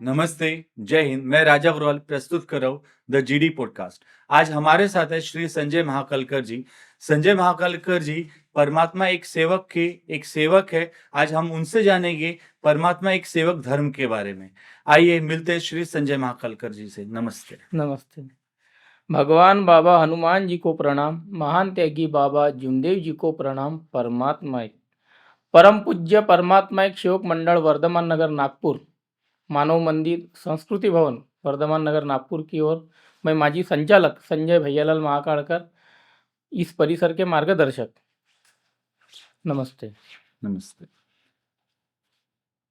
नमस्ते, जय हिंद। मैं राजा अग्रवाल प्रस्तुत कर रहा हूँ द जीडी पॉडकास्ट। आज हमारे साथ है श्री संजय महाकलकर जी। संजय महाकलकर जी परमात्मा एक सेवक है। आज हम उनसे जानेंगे परमात्मा एक सेवक धर्म के बारे में। आइए मिलते हैं श्री संजय महाकलकर जी से। नमस्ते। नमस्ते। भगवान बाबा हनुमान जी को प्रणाम। महान त्यागी बाबा जुमदेव जी को प्रणाम। परमात्मा एक परम पूज्य परमात्मा एक सेवक मंडल वर्धमान नगर नागपुर, मानव मंदिर संस्कृति भवन वर्धमान नगर नागपुर की ओर मैं माजी संचालक संजय भैयालाल महाकाड़कर, इस परिसर के मार्गदर्शक। नमस्ते। नमस्ते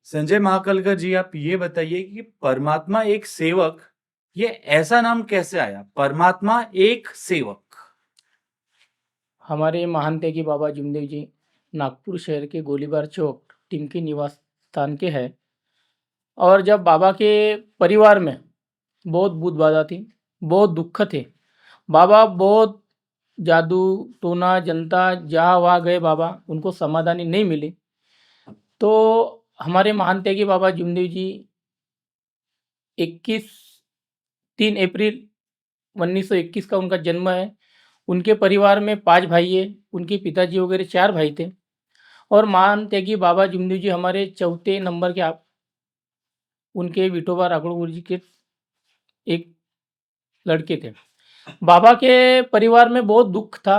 संजय महाकलकर जी, आप ये बताइए कि परमात्मा एक सेवक, ये ऐसा नाम कैसे आया? परमात्मा एक सेवक। हमारे महान त्यागी बाबा जुमदेव जी नागपुर शहर के गोलीबार चौक टिमकी निवास स्थान के हैं। और जब बाबा के परिवार में बहुत भूत बाधा थी, बहुत दुख थे, बाबा बहुत जादू टोना जनता जहाँ वहाँ गए, बाबा उनको समाधानी नहीं मिली। तो हमारे महान त्यागी बाबा जुमदेव जी 3 अप्रैल 1921 का उनका जन्म है। उनके परिवार में 5 भाई है, उनके पिताजी वगैरह 4 भाई थे। और महान त्यागी बाबा जुमदेव जी हमारे चौथे नंबर के उनके विठोबा राघव गुरु जी के एक लड़के थे। बाबा के परिवार में बहुत दुख था।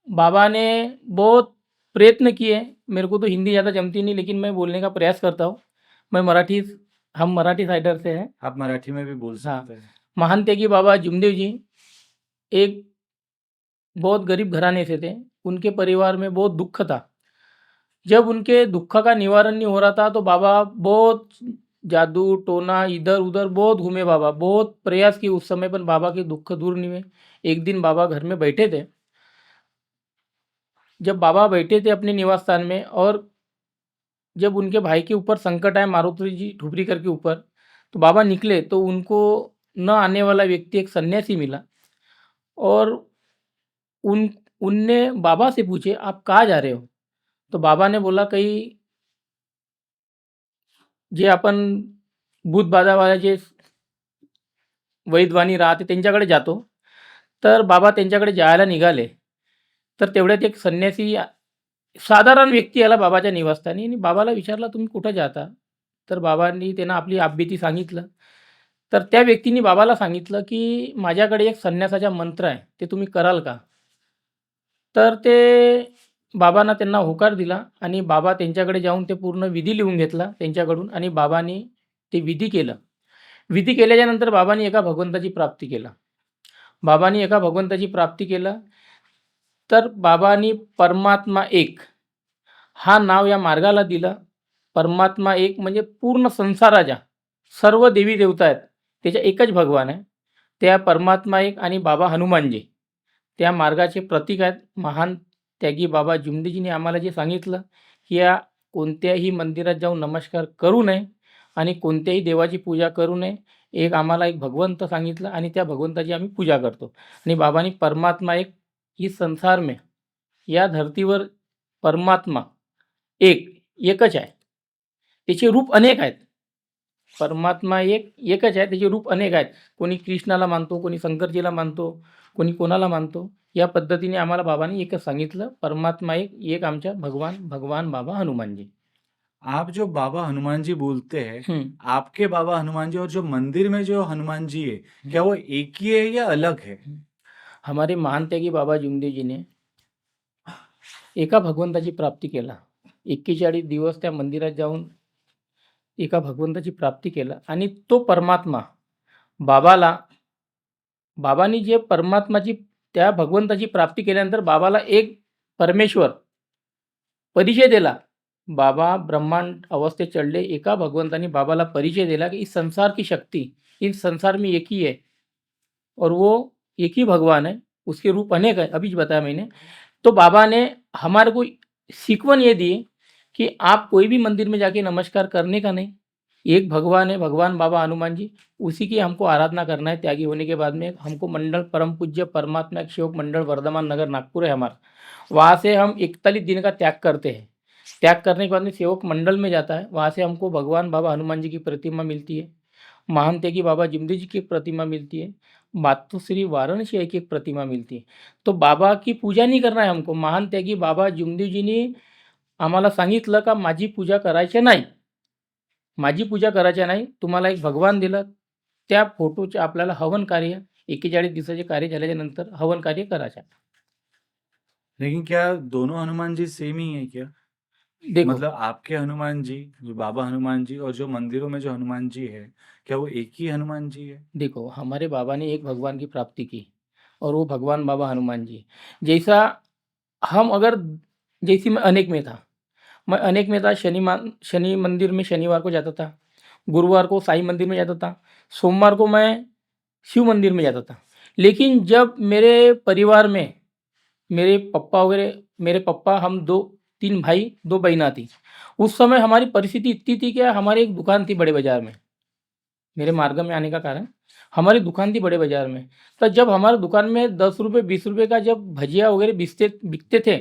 बाबा ने बहुत प्रयत्न किए। मेरे को तो हिंदी ज़्यादा जमती नहीं, लेकिन मैं बोलने का प्रयास करता हूँ। हम मराठी साइडर से हैं। आप मराठी में भी बोल हाँ। सकते हैं। महान त्यागी बाबा जुमदेव जी एक बहुत गरीब घराने से थे। उनके परिवार में बहुत दुख था। जब उनके दुख का निवारण नहीं हो रहा था, तो बाबा बहुत जादू टोना इधर उधर बहुत घूमे। बाबा बहुत प्रयास किए उस समय, पर बाबा के दुख दूर नहीं हुए। एक दिन बाबा घर में बैठे थे। जब बाबा बैठे थे अपने निवास स्थान में, और जब उनके भाई के ऊपर संकट आया, मारुति जी ठुपरी करके ऊपर, तो बाबा निकले तो उनको न आने वाला व्यक्ति एक सन्यासी मिला। और उन उनने बाबा से पूछे, आप कहाँ जा रहे हो? तो बाबा ने बोला, कहीं जे आपण भूतबाधावाले जे वैद्यवाणी राहते त्यांच्याकडे जातो. तर बाबा त्यांच्याकडे जायला निघाले. तर तेवढ्यात एक संन्यासी साधारण व्यक्ती आला बाबाच्या निवासस्थानी आणि बाबाला विचारला, तुम्ही कुठं जाता? तर बाबांनी त्यांना आपली आपबीती सांगितलं. तर त्या व्यक्तीने बाबाला सांगितलं, की माझ्याकडे एक संन्यासाचा मंत्र आहे, ते तुम्ही कराल का? तर ते बाबांना त्यांना होकार दिला आणि बाबा त्यांच्याकडे जाऊन ते पूर्ण विधी लिहून घेतला त्यांच्याकडून आणि बाबांनी ते विधी केलं. विधी केल्याच्यानंतर बाबांनी एका भगवंताची प्राप्ती केला. बाबांनी एका भगवंताची प्राप्ती केलं. तर बाबांनी परमात्मा एक हा नाव या मार्गाला दिलं. परमात्मा एक म्हणजे पूर्ण संसाराच्या सर्व देवी देवता आहेत, त्याच्या एकच भगवान आहे. त्या परमात्मा एक आणि बाबा हनुमानजी त्या मार्गाचे प्रतीक आहेत. महान त्यागी बाबा जुमदेवजींनी आम्हाला जे सांगितलं, की या कोणत्याही मंदिरात जाऊन नमस्कार करू नये आणि कोणत्याही देवाची पूजा करू नये. आम्हाला एक भगवंत सांगितलं आणि त्या भगवंताची आम्ही पूजा करतो. आणि बाबांनी परमात्मा एक इस संसार में, या धरतीवर परमात्मा एकच आहे. त्याचे रूप अनेक आहेत. परमात्मा एकच आहे, त्याचे रूप अनेक आहेत. कोणी कृष्णाला मानतो, कोणी शंकरजीला मानतो, कोणी कोणाला मानतो. या पद्धतीने आम्हाला बाबांनी एकच सांगितलं, परमात्मा एक आमच्या भगवान बाबा हनुमान जी. आप जो बाबा हनुमान जी बोलते हैं, आपके बाबा हनुमान जी और जो मंदिर में जो हनुमान जी है, क्या वो एक ही है या अलग है? हमारे महान त्यागी बाबा जुमदेव जी ने एका भगवंताची प्राप्ती केला. 41 दिवस त्या मंदिरात जाऊन एका भगवंताची प्राप्ती केला आणि तो परमात्मा बाबांनी जे परमात्माची त्या भगवंताची प्राप्ती केल्यानंतर बाबाला एक परमेश्वर परिचय दिला. बाबा ब्रह्मांड अवस्थेत चढ़ले. एका भगवंताने बाबाला परिचय दिला, की इस संसार की शक्ति, इस संसार में एक ही है और वो एक ही भगवान है. उसके रूप अनेक है, अभी बताया मैंने. तो बाबा ने हमारे को सीखवन ये दी कि आप कोई भी मंदिर में जाके नमस्कार करने का नहीं. एक भगवान है, भगवान बाबा हनुमान जी, उसी की हमको आराधना करना है. त्यागी होने के बाद में हमको मंडल परम पूज्य परमात्मा एक सेवक मंडल वर्धमान नगर नागपुर है हमारा, वहाँ से हम 41 दिन का त्याग करते हैं. त्याग करने के बाद में सेवक मंडल में जाता है, वहाँ से हमको भगवान बाबा हनुमान जी की प्रतिमा मिलती है. महानत्यागी बाबा जिमदेव जी की एक प्रतिमा मिलती है, मातोश्री वाराणसी आई की एक प्रतिमा मिलती है. तो बाबा की पूजा नाही करणार आहे हमको. महानत्यागी बाबा जिमदेवजींनी आम्हाला सांगितलं का माझी पूजा करायची नाही. माझी पूजा करायची नाही. तुम्हाला एक भगवान दिला. त्या फोटोचे आपल्याला हवन कार्य 41 दिवसाचे कार्य झाल्याच्या नंतर हवन कार्य करायचं. लेकिन क्या दोनों हनुमान जी सेम ही है क्या? देखो मतलब आपके हनुमान जी, जो बाबा हनुमान जी और जो मंदिरों में जो हनुमान जी है, क्या वो एक ही हनुमान जी है? देखो हमारे बाबा ने एक भगवान की प्राप्ति की और वो भगवान बाबा हनुमान जी. जैसा हम अगर जैसी मैं अनेक में था. मैं अनेक में था. शनि मंदिर में शनिवार को जाता था. गुरुवार को साईं मंदिर में जाता था. सोमवार को मैं शिव मंदिर में जाता था. लेकिन जब मेरे परिवार में मेरे पप्पा वगैरह मेरे पप्पा हम 2-3 भाई 2 बहना थी. उस समय हमारी परिस्थिति इतनी थी कि हमारी एक दुकान थी बड़े बाज़ार में. मेरे मार्ग में आने का कारण हमारी दुकान थी बड़े बाज़ार में. तो जब हमारी दुकान में ₹10 ₹20 का जब भजिया वगैरह बिकते थे,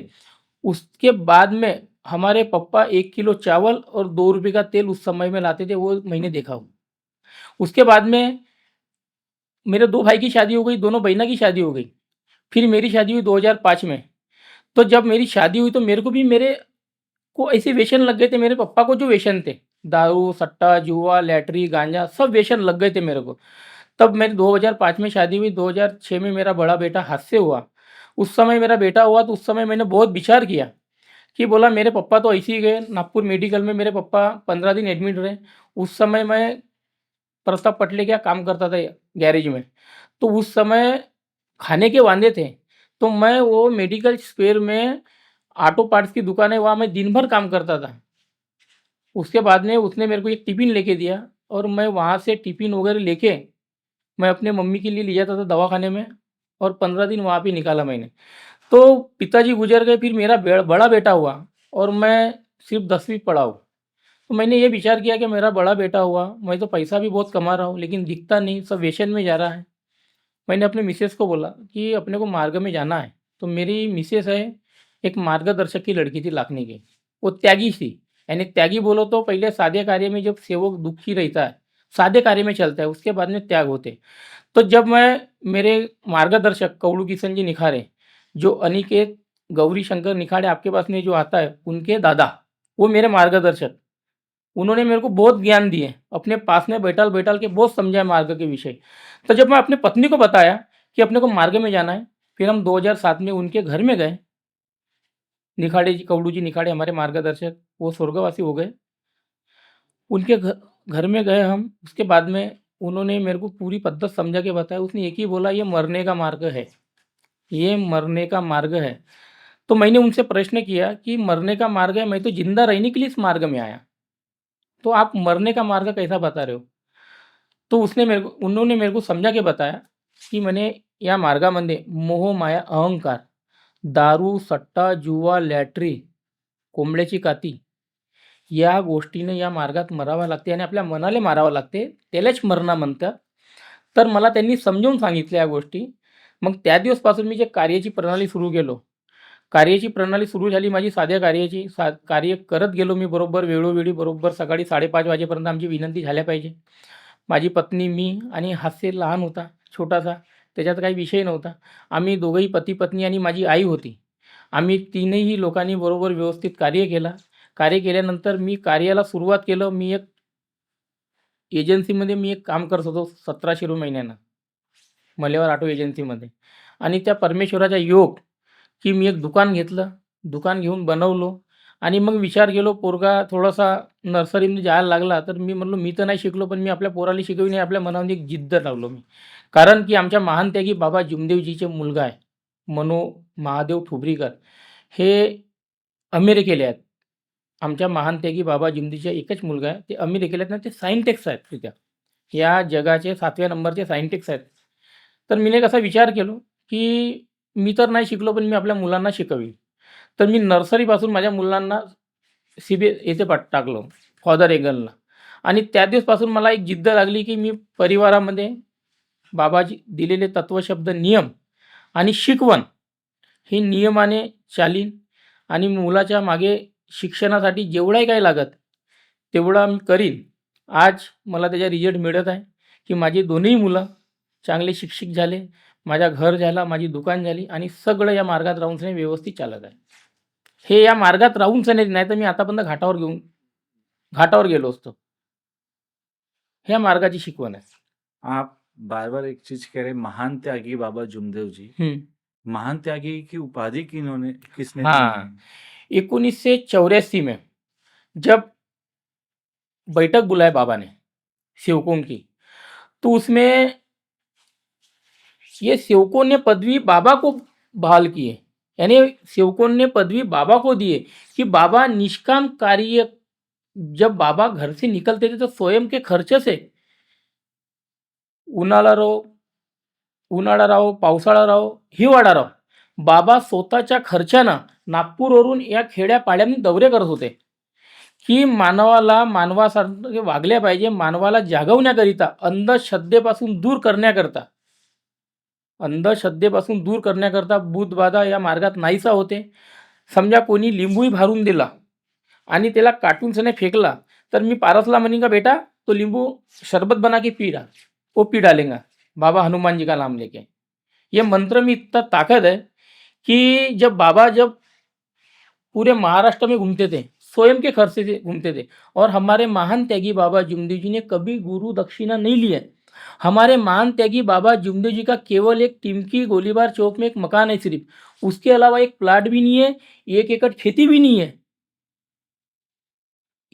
उसके बाद में हमारे पप्पा 1 किलो चावल और ₹2 का तेल उस समय में लाते थे, वो मैंने देखा हूँ. उसके बाद में मेरे 2 भाई की शादी हो गई, दोनों बहना की शादी हो गई. फिर मेरी शादी हुई 2005 में. तो जब मेरी शादी हुई तो मेरे को ऐसे व्यसन लग गए थे. मेरे पापा को जो व्यसन थे, दारू, सट्टा, जुआ, लैटरी, गांजा सब व्यसन लग गए थे मेरे को. तब मेरी 2005 में शादी हुई. 2006 में मेरा बड़ा बेटा हाथ से हुआ. उस समय मेरा बेटा हुआ तो उस समय मैंने बहुत विचार किया कि बोला मेरे पापा तो ऐसे ही गए. नागपुर मेडिकल में मेरे पापा 15 दिन एडमिट रहे. उस समय मैं प्रताप पटले का काम करता था गैरेज में. तो उस समय खाने के वांदे थे. तो मैं वो मेडिकल स्पेयर में ऑटो पार्ट्स की दुकान है, वहाँ मैं दिन भर काम करता था. उसके बाद में उसने मेरे को एक टिफ़िन लेके दिया और मैं वहाँ से टिफ़िन वगैरह लेके मैं अपने मम्मी के लिए ले जाता था दवाखाने में और 15 दिन वहाँ पे निकाला मैंने. तो पिताजी गुजर गए. फिर मेरा बड़ा बेटा हुआ और मैं सिर्फ 10वीं पढ़ा हूँ. तो मैंने ये विचार किया कि मेरा बड़ा बेटा हुआ, मैं तो पैसा भी बहुत कमा रहा हूँ लेकिन दिखता नहीं, सब व्यसन में जा रहा है. मैंने अपने मिसेस को बोला कि अपने को मार्ग में जाना है. तो मेरी मिसेस है, एक मार्गदर्शक की लड़की थी लाखनी की. वो त्यागी थी. यानी त्यागी बोलो तो पहले सादे कार्य में जब सेवक दुखी रहता है, सादे कार्य में चलता है, उसके बाद में त्याग होते. तो जब मैं मेरे मार्गदर्शक कवड़ू किशन जी निखारे, जो अनिकेत गौरी शंकर निखारे आपके पास में जो आता है, उनके दादा, वो मेरे मार्गदर्शक. उन्होंने मेरे को बहुत ज्ञान दिए. अपने पास में बैठाल-बैठाल के बहुत समझाया मार्ग के विषय. तो जब मैं अपनी पत्नी को बताया कि अपने को मार्ग में जाना है, फिर हम 2007 में उनके घर में गए. निखाड़े जी, कवड़ू जी निखाड़े हमारे मार्गदर्शक, वो स्वर्गवासी हो गए. उनके घर में गए हम. उसके बाद में उन्होंने मेरे को पूरी पद्धत समझा के बताया. उसने एक ही बोला, "ये मरने का मार्ग है, ये मरने का मार्ग है." तो मैंने उनसे प्रश्न किया कि मरने का मार्ग है, मैं तो ज़िंदा रहने के लिए इस मार्ग में आया. तो आप मरने का मार्ग कैसा बता रहे हो? तो उन्होंने मेरे को समझा के बताया की म्हणे या मार्गामध्ये मोह, माया, अहंकार, दारू, सट्टा, जुवा, लॅटरी, कोंबड्याची काती या गोष्टीने या मार्गात मरावं लागते आणि आपल्या मनाला मारावं लागते. त्यालाच मरणा म्हणतात. तर मला त्यांनी समजावून सांगितल्या या गोष्टी. मग त्या दिवसपासून मी जे कार्याची प्रणाली सुरू केलो. कार्याची प्रणाली सुरू झाली माझी साध्या कार्याची. कार्य करत गेलो मी बरोबर वेळोवेळी. बरोबर सकाळी 5:30 वाजेपर्यंत आमची विनंती झाल्या पाहिजे. माझी पत्नी, मी आणि हास्य लहान होता, छोटासा. त्याच्यात काही विषय नव्हता. आम्ही दोघंही पती-पत्नी आणि माझी आई होती. आम्ही तीनही लोकांनी बरोबर व्यवस्थित कार्य केलं. कार्य केल्यानंतर मी कार्याला सुरुवात केलं. मी एक एजन्सीमध्ये काम करत होतो ₹1700 महिन्यानं. मलेवार ऑटो एजन्सीमध्ये. आणि त्या परमेश्वराचा योग की मी एक दुकान घेतलं. दुकान घेऊन बनवलो आणि मग विचार केलो पोरगा थोडासा नर्सरीमध्ये जायला लागला, तर मी म्हणलो मी तर नाही शिकलो, पण मी आपल्या पोराला शिकवीन आणि आपल्या मनामध्ये एक जिद्द लावलो मी. कारण की आमच्या महान त्यागी बाबा जिमदेवजीचे मुलगा आहे, मनो महादेव ठुबरीकर. हे अमेरिकेला आहेत. आमच्या महान त्यागी बाबा जिमदेवजीचा एकच मुलगा आहे. ते अमेरिकेला आहेत ना, ते सायंटिस्ट आहेत तिथं. या जगाचे 7व्या नंबरचे सायंटिस्ट आहेत. तर मी असा विचार केलो, की मी तर नाही शिकलो, पण मी आपल्या मुलांना शिकवीन. तर मी नर्सरीपासून माझ्या मुलांना येथे टाकलं, फादर एगलला. आणि त्या दिवसपासून मला एक जिद्द लागली, की मी परिवारामध्ये बाबाजी दिलेले तत्वशब्द, नियम आणि शिकवण हे नियमाने चालीन आणि मुलाच्या मागे शिक्षणासाठी जेवढंही काही लागत, तेवढं मी करीन. आज मला त्याचा रिझल्ट मिळत आहे. की माझी दोन्ही मुलं चांगले शिक्षित झाले, माझं घर झालं, माझी दुकान झाली आणि सगळं या मार्गात राहूनसनी व्यवस्थित चालत आहे. हे या मार्गात राहूनसनी नाही तर मी आतापर्यंत घाटावर गेलो असतो. ह्या मार्गाची शिकवण आहे. आप बार बार एक चीज कह रहे हैं, महान त्यागी बाबा जुमदेव जी। हं. महान त्यागी की उपाधि किसने दी हाँ। है? 1984 में जब बैठक बुलाए बाबा ने सेवकों की, तो उसमें ये सेवकों ने पदवी बाबा को बहाल की है। यानी सेवकों ने पदवी बाबा को दी है कि बाबा निष्काम कार्य, जब बाबा घर से निकलते थे तो स्वयं के खर्चे से, उन्हाळा राहो, पावसाळा राहो, हिवाळा राहो, बाबा स्वतःच्या खर्चानं नागपूरवरून या खेड्यापाड्यांनी दौरे करत होते की मानवाला मानवासारखे वागले पाहिजे, मानवाला जागवण्याकरिता, अंधश्रद्धेपासून दूर करण्याकरता बुधबाधा या मार्गात नाहीसा होते. समजा कोणी लिंबूही भारून दिला आणि त्याला काटून सने फेकला तर मी पारसला म्हणेन का बेटा तो नींबू शरबत बना के पी डाल, वो पी डालेगा बाबा हनुमान जी का नाम लेके. ये मंत्र में इतना ताकत है कि जब पूरे महाराष्ट्र में घूमते थे, स्वयं के खर्चे से घूमते थे, और हमारे महान त्यागी बाबा जुमदेव जी ने कभी गुरु दक्षिणा नहीं लिया. हमारे महान त्यागी बाबा जुमदेव जी का केवल एक टिमकी गोलीबार चौक में एक मकान है सिर्फ, उसके अलावा एक प्लाट भी नहीं है, 1 एकड़ खेती भी नहीं है,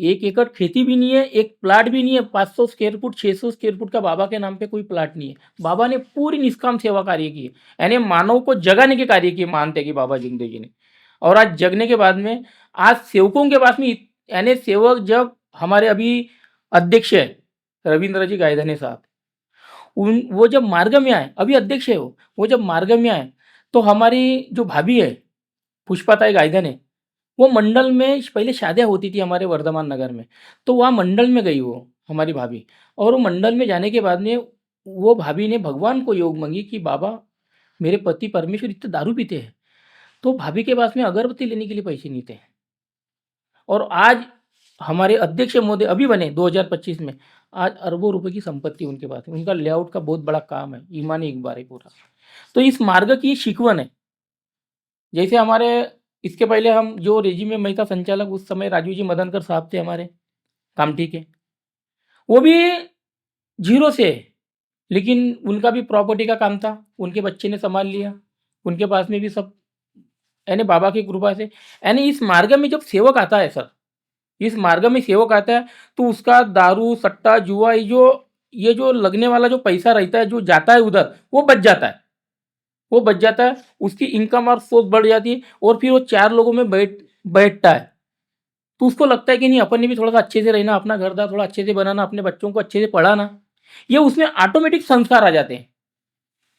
1 एकड़ खेती भी नहीं है, एक प्लाट भी नहीं है. 500 स्क्वायर फुट 600 स्क्वायर फुट का बाबा के नाम पे कोई प्लाट नहीं है. बाबा ने पूरी निष्काम सेवा कार्य की है, यानी मानव को जगाने के कार्य किए महान त्यागी बाबा जुमदेव जी ने. और आज जगने के बाद में आज सेवकों के पास में यानी सेवक, जब हमारे अभी अध्यक्ष है रविंद्र जी गायधने साहब, वो जब मार्ग में आए, अभी अध्यक्ष है वो जब मार्ग में आए तो हमारी जो भाभी है पुष्पाताई गायधने, वो मंडल में पहले शादियाँ होती थी हमारे वर्धमान नगर में, तो वहाँ मंडल में गई वो हमारी भाभी, और वो मंडल में जाने के बाद में वो भाभी ने भगवान को योग मांगी कि बाबा मेरे पति परमेश्वर इतने दारू पीते हैं, तो भाभी के पास में अगरबत्ती लेने के लिए पैसे नहीं थे. और आज हमारे अध्यक्ष महोदय अभी बने 2025 में, आज अरबों रुपए की संपत्ति उनके पास है, उनका लेआउट का बहुत बड़ा काम है, ईमानी इकबार है पूरा. तो इस मार्ग की शिकवण है. जैसे हमारे इसके पहले हम जो रेजिमे में था संचालक, उस समय राजू जी मदनकर साहब थे हमारे कामठी के, वो भी जीरो से, लेकिन उनका भी प्रॉपर्टी का काम था, उनके बच्चे ने संभाल लिया, उनके पास में भी सब, यानी बाबा की कृपा से. यानी इस मार्ग में जब सेवक आता है सर, इस मार्ग में सेवक आता है तो उसका दारू सट्टा जुआ ये जो लगने वाला जो पैसा रहता है जो जाता है उधर, वो बच जाता है, उसकी इनकम और सोच बढ़ जाती है, और फिर वो 4 लोगों में बैठता है, तो उसको लगता है कि नहीं अपन ने भी थोड़ा सा अच्छे से रहना, अपना घर दार थोड़ा अच्छे से बनाना, अपने बच्चों को अच्छे से पढ़ाना, ये उसमें ऑटोमेटिक संस्कार आ जाते हैं.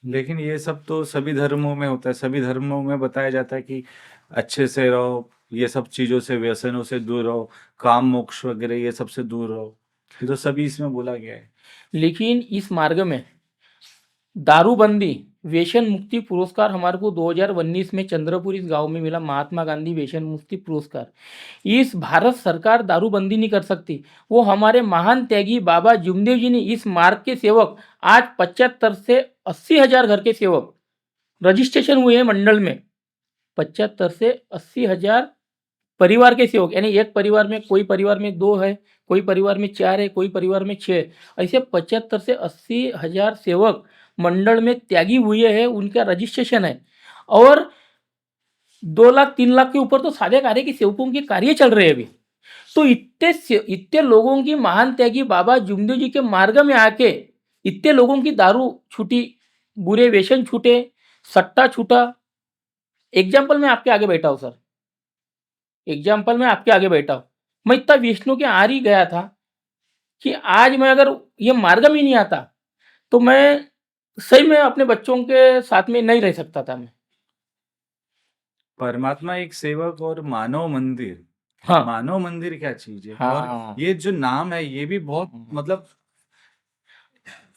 लेकिन ये सब तो सभी धर्मों में होता है, सभी धर्मों में बताया जाता है कि अच्छे से रहो, ये सब चीजों से, व्यसनों से दूर रहो, काम मोक्ष वगैरह ये सब से दूर रहो, ये तो सभी इसमें बोला गया है. लेकिन इस मार्ग में दारूबंदी व्यसन मुक्ति पुरस्कार हमारे को 2019 में चंद्रपुर इस गांव में मिला, महात्मा गांधी व्यसन मुक्ति पुरस्कार. इस भारत सरकार दारूबंदी नहीं कर सकती, वो हमारे महान त्यागी बाबा जुमदेव जी ने इस मार्ग के सेवक, आज 75 से 80 हजार घर के सेवक रजिस्ट्रेशन हुए हैं मंडल में, 75 से 80 हजार परिवार के सेवक, यानी एक परिवार में, कोई परिवार में 2 है, कोई परिवार में 4 है, कोई परिवार में 6 है, ऐसे 75 से 80 हजार सेवक मंडल में त्यागी हुए हैं, उनका रजिस्ट्रेशन है. और 2 लाख 3 लाख के ऊपर तो सादे कार्य के सेवकों के कार्य चल रहे हैं अभी. तो इतने लोगों की महान त्यागी बाबा जुमदेव जी के मार्ग में आके इतने लोगों की दारू छूटी, बुरे व्यसन छूटे, सट्टा छूटा. एग्जाम्पल मैं आपके आगे बैठा हूँ सर, मैं इतना विष्णु के आर ही गया था कि आज मैं अगर ये मार्ग में नहीं आता तो मैं सही में अपने बच्चों के साथ में नहीं रह सकता था मैं. परमात्मा एक सेवक और मानव मंदिर, हाँ. मानव मंदिर क्या चीज है? हाँ. और ये जो नाम है ये भी बहुत मतलब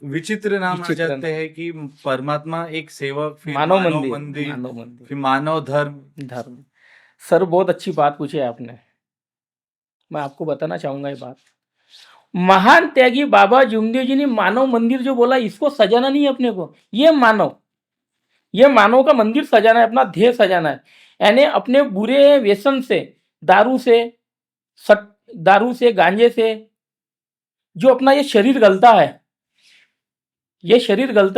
विचित्र नाम आ विचित्र जाते हैं कि परमात्मा एक सेवक, फिर मानव मानव मंदिर. मंदिर, फिर मानव धर्म. सर बहुत अच्छी बात पूछी है आपने, मैं आपको बताना चाहूँगा ये बात. महान त्यागी बाबा जुमदेव जी ने मानव मंदिर जो बोला, इसको सजाना नहीं है अपने को, ये मानव का मंदिर सजाना है, अपना ध्येय सजाना है। यानी अपने बुरे व्यसन से, दारू से, दारू से, गांजे से जो अपना ये शरीर गलता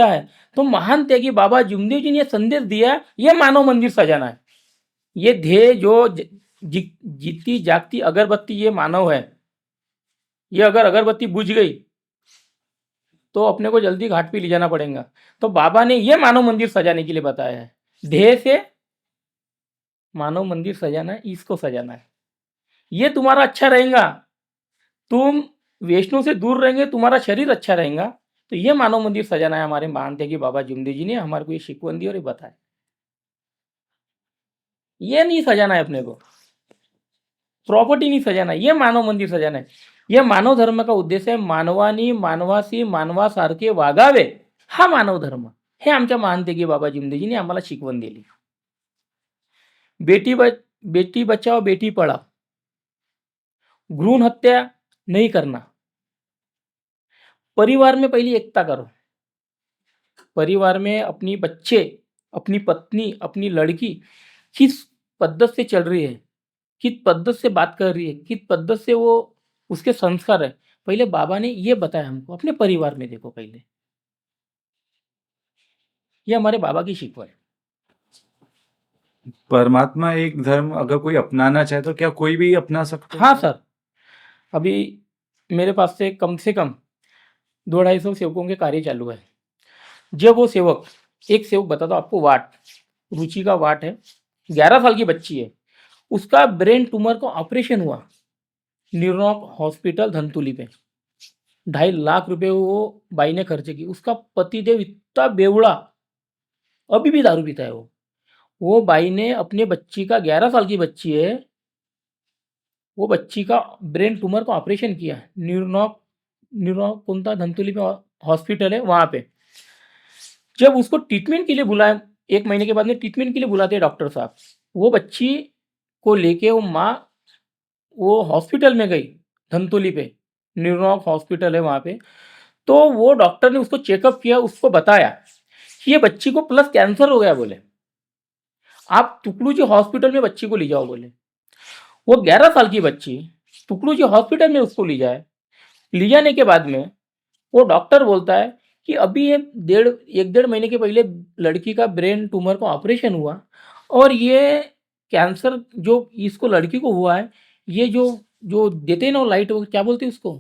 है, तो महान त्यागी बाबा जुमदेव जी ने संदेश दिया, ये मानव मंदिर सजाना है। ये ध्येय जो जीती जागती अगरबत्ती ये मानव है, ये अगर अगरबत्ती बुझ गई तो अपने को जल्दी घाट पे ले जाना पड़ेगा। तो बाबा ने ये मानव मंदिर सजाने के लिए बताया है। ध्येय से मानव मंदिर सजाना है, इसको सजाना है। ये तुम्हारा अच्छा रहेगा, तुम वैष्णव से दूर रहेंगे, तुम्हारा शरीर अच्छा रहेगा। तो ये मानव मंदिर सजाना है। हमारे मानते कि बाबा जुमदेव जी ने हमारे को ये शिकवन दी और ये बताया। ये नहीं सजाना है अपने को, प्रॉपर्टी नहीं सजाना है, ये मानव मंदिर सजाना है। ये मानव धर्म का उद्देश आहे, मानवानी मानवाशी मानवासारखे वागावे, हा मानव धर्म। हे आमच्या महानतेगी बाबा जुमदेवजींनी आम्हाला शिकवण दिली। बेटी बचाओ बेटी पढ़ाओ, भ्रूण हत्या नहीं करना, परिवार में पहली एकता करो, परिवार में अपनी बच्चे, अपनी पत्नी, अपनी लड़की किस पद्धत से चल रही है, किस पद्धत से बात कर रही है, किस पद्धत से वो उसके संस्कार है, पहले बाबा ने ये बताया हमको। अपने परिवार में देखो पहले, ये हमारे बाबा की शिकवण है। परमात्मा एक धर्म अगर कोई अपनाना चाहे तो क्या कोई भी अपना सकता है? हाँ सर, अभी मेरे पास से कम 200-250 सेवकों के कार्य चालू है। जब वो सेवक, एक सेवक बता दो आपको, रुचि का वाट है, 11 साल की बच्ची है, उसका ब्रेन ट्यूमर का ऑपरेशन हुआ न्यूरॉक हॉस्पिटल धनतुली पे। 2.5 लाख रुपए वो बाई ने खर्च की। उसका पतिदेव इतना बेवड़ा, अभी भी दारू पीता है वो बाई ने अपने बच्ची का, 11 साल की बच्ची है, वो बच्ची का ब्रेन ट्यूमर का ऑपरेशन किया। न्यूरॉक कोणता धनतुली पे हॉस्पिटल है वहाँ पे। जब उसको ट्रीटमेंट के लिए बुलाया, 1 महीने के बाद में ट्रीटमेंट के लिए बुलाते हैं डॉक्टर साहब, वो बच्ची को लेके वो माँ वो हॉस्पिटल में गई धनतुली पे, न्यूरॉक हॉस्पिटल है वहाँ पे। तो वो डॉक्टर ने उसको चेकअप किया, उसको बताया कि ये बच्ची को प्लस कैंसर हो गया बोले, आप टुकड़ू जी हॉस्पिटल में बच्ची को ले जाओ बोले। वो 11 साल की बच्ची टुकड़ू जी हॉस्पिटल में उसको ले जाए। ले जाने के बाद में वो डॉक्टर बोलता है कि अभी ये 1.5 महीने के पहले लड़की का ब्रेन ट्यूमर का ऑपरेशन हुआ, और ये कैंसर जो इसको लड़की को हुआ है, ये जो जो देते हैं ना लाइट, वो क्या बोलते हैं उसको,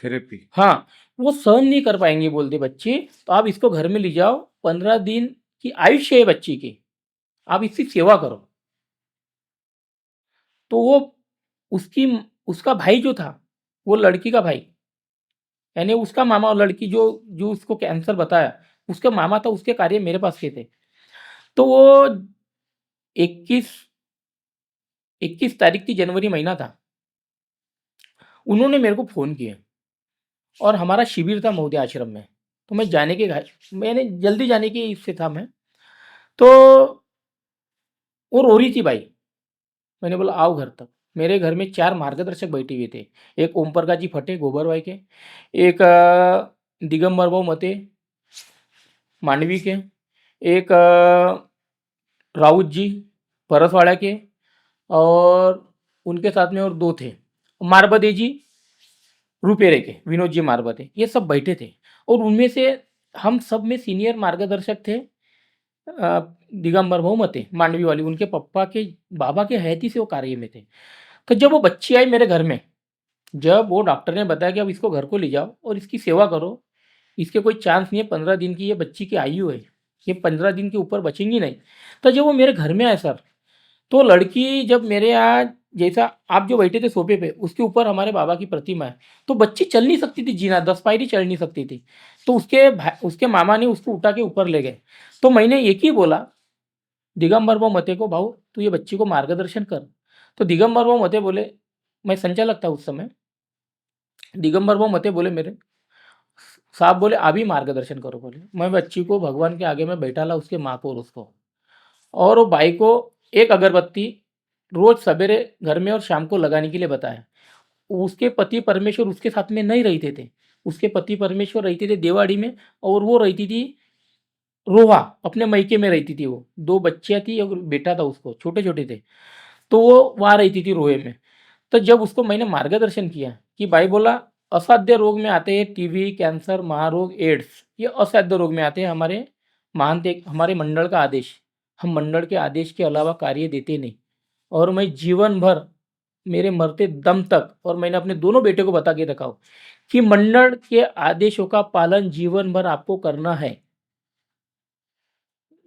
थेरेपी। हाँ, वो सहन नहीं कर पाएंगे बोलते बच्चे। तो आप इसको घर में ले जाओ, 15 दिन की आयुष्य है बच्ची की, आप इसकी सेवा करो। तो वो उसका भाई जो था, वो लड़की का भाई, यानी उसका मामा, और लड़की जो जो उसको कैंसर बताया, उसका मामा था, उसके कार्य मेरे पास के थे। तो वो 21 21 तारीख की जनवरी महीना था, उन्होंने मेरे को फ़ोन किया, और हमारा शिविर था मोदी आश्रम में। तो मैंने जल्दी जाने की इससे था मैं। तो वो रो रही थी बाई। मैंने बोला आओ घर तक। मेरे घर में 4 मार्गदर्शक बैठे हुए थे। एक ओम प्रकाश जी फटे गोबर भाई के, एक दिगंबर भाऊ मते मांडवी के, एक राउत जी परसवाड़ा के, और उनके साथ में और 2 थे, मारबदे जी रुपेरे के, विनोद जी मारबदे, ये सब बैठे थे। और उनमें से हम सब में सीनियर मार्गदर्शक थे दिगंबर भाऊ मते मांडवी वाली, उनके पप्पा के बाबा के हयाती से वो कार्य में थे। तो जब वो बच्ची आई मेरे घर में, जब वो डॉक्टर ने बताया कि अब इसको घर को ले जाओ और इसकी सेवा करो, इसके कोई चांस नहीं है, 15 दिन की ये बच्ची की आयु है, ये 15 दिन के ऊपर बचेंगी नहीं। तो जब वो मेरे घर में आए सर, तो लड़की जब मेरे यहाँ, जैसा आप जो बैठे थे सोफे पे, उसके ऊपर हमारे बाबा की प्रतिमा है, तो बच्ची चल नहीं सकती थी, जीना 10 पायरी चढ़ नहीं सकती थी। तो उसके मामा ने उसको उठा के ऊपर ले गए। तो मैंने एक ही बोला दिगंबर भाऊ मते को, भाऊ तू ये बच्ची को मार्गदर्शन कर। तो दिगंबर भाऊ मते बोले, मैं संचालक था उस समय, दिगंबर भाऊ मते बोले मेरे साहब, बोले अभी मार्गदर्शन करो। बोले मैं बच्ची को भगवान के आगे में बैठा ला, उसके माँ को और उसको, और वो भाई को एक अगरबत्ती रोज सवेरे घर में और शाम को लगाने के लिए बताया। उसके पति परमेश्वर उसके साथ में नहीं रहते थे। उसके पति परमेश्वर रहते थे देवाड़ी में और वो रहती थी रोहा, अपने मायके में रहती थी वो। 2 बच्चियाँ थी और बेटा था उसको, छोटे-छोटे थे। तो वो वहाँ रहती थी रोहे में। तो जब उसको मैंने मार्गदर्शन किया कि भाई बोला असाध्य रोग में आते हैं टीबी, कैंसर, महारोग, एड्स, ये असाध्य रोग में आते हैं। हमारे मंडल का आदेश, हम मंडल के आदेश के अलावा कार्य देते नहीं। और मैं जीवन भर मेरे मरते दम तक, और मैंने अपने दोनों बेटे को बता के रखा हो कि मंडल के आदेशों का पालन जीवन भर आपको करना है।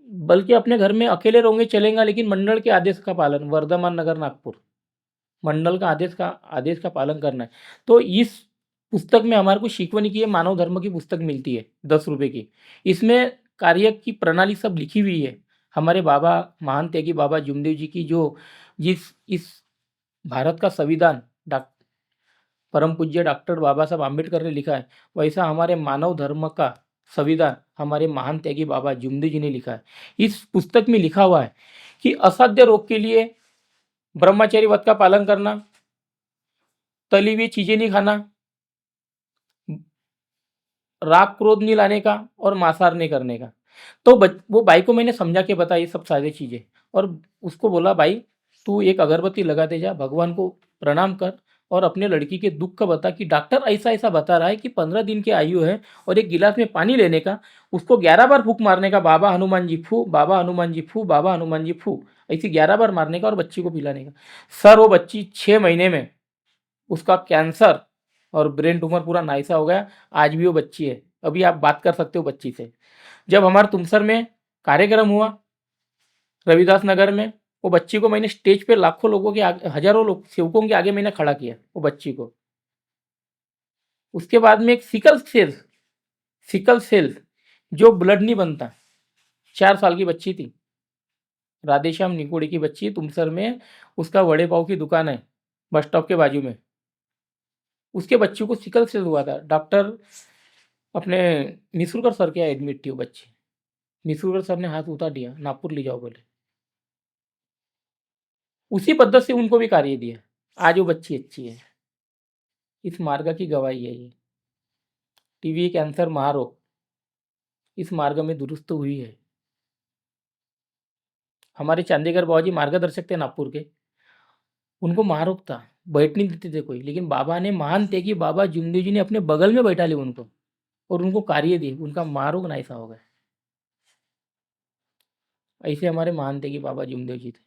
बल्कि अपने घर में अकेले रहोगे चलेगा, लेकिन मंडल के आदेश का पालन, वर्धमान नगर नागपुर मंडल का आदेश का पालन करना है। तो इस पुस्तक में हमारे को शिकवनी की है, मानव धर्म की पुस्तक मिलती है 10 रुपये की। इसमें कार्य की प्रणाली सब लिखी हुई है। हमारे बाबा महान त्यागी बाबा जुमदेव जी की जो जिस इस भारत का संविधान परम पूज्य डॉक्टर बाबा साहब आम्बेडकर ने लिखा है, वैसा हमारे मानव धर्म का संविधान हमारे महान त्यागी बाबा जुमदेव जी ने लिखा है। इस पुस्तक में लिखा हुआ है कि असाध्य रोग के लिए ब्रह्मचर्य व्रत का पालन करना, तली हुई चीजें नहीं खाना, राग क्रोध नहीं लाने का और मांसाहार नहीं करने का। तो वो भाई को मैंने समझा के बताया ये सब सारी चीजें, और उसको बोला भाई तू एक अगरबत्ती लगाते जा, भगवान को प्रणाम कर और अपने लड़की के दुख का बता कि डॉक्टर ऐसा ऐसा बता रहा है कि 15 दिन की आयु है और एक गिलास में पानी लेने का, उसको 11 बार फूक मारने का, बाबा हनुमान जी फू, बाबा हनुमान जी फू, बाबा हनुमान जी फू, ऐसी 11 बार मारने का और बच्ची को पिलाने का। सर वो बच्ची 6 महीने में उसका कैंसर और ब्रेन ट्यूमर पूरा नाइसा हो गया। आज भी वो बच्ची है, अभी आप बात कर सकते हो बच्ची से। जब हमारे तुमसर में कार्यक्रम हुआ रविदास नगर में, वो बच्ची को मैंने स्टेज पे लाखों लोगों के आगे, हजारों लोग सेवकों के आगे मैंने खड़ा किया वो बच्ची को। उसके बाद में एक सिकल सेल जो ब्लड नहीं बनता, 4 साल की बच्ची थी, राधेश्याम निकोड़ी की बच्ची, तुमसर में उसका वड़े पाव की दुकान है बस स्टॉप के बाजू में। उसके बच्ची को सिकल सेल हुआ था। डॉक्टर अपने मिसुरकर सर के यहाँ एडमिट थी वो बच्ची। मिसुरकर सर ने हाथ उठा दिया, नागपुर ले जाओ बोले। उसी पद्धत से उनको भी कार्य दिया। आज वो बच्ची अच्छी है। इस मार्ग की गवाही है ये। टीबी, कैंसर, महारोग इस मार्ग में दुरुस्त हुई है। हमारे चांदीगर बाबा जी मार्गदर्शक थे नागपुर के, उनको महारोग था, बैठ नहीं देते थे कोई, लेकिन बाबा ने महान थे कि बाबा जुमदेव जी ने अपने बगल में बैठा लिया उनको और उनको कार्य दिए, उनका महारोग नाइसा हो गया। ऐसे हमारे महान थे कि बाबा जुमदेव जी थे।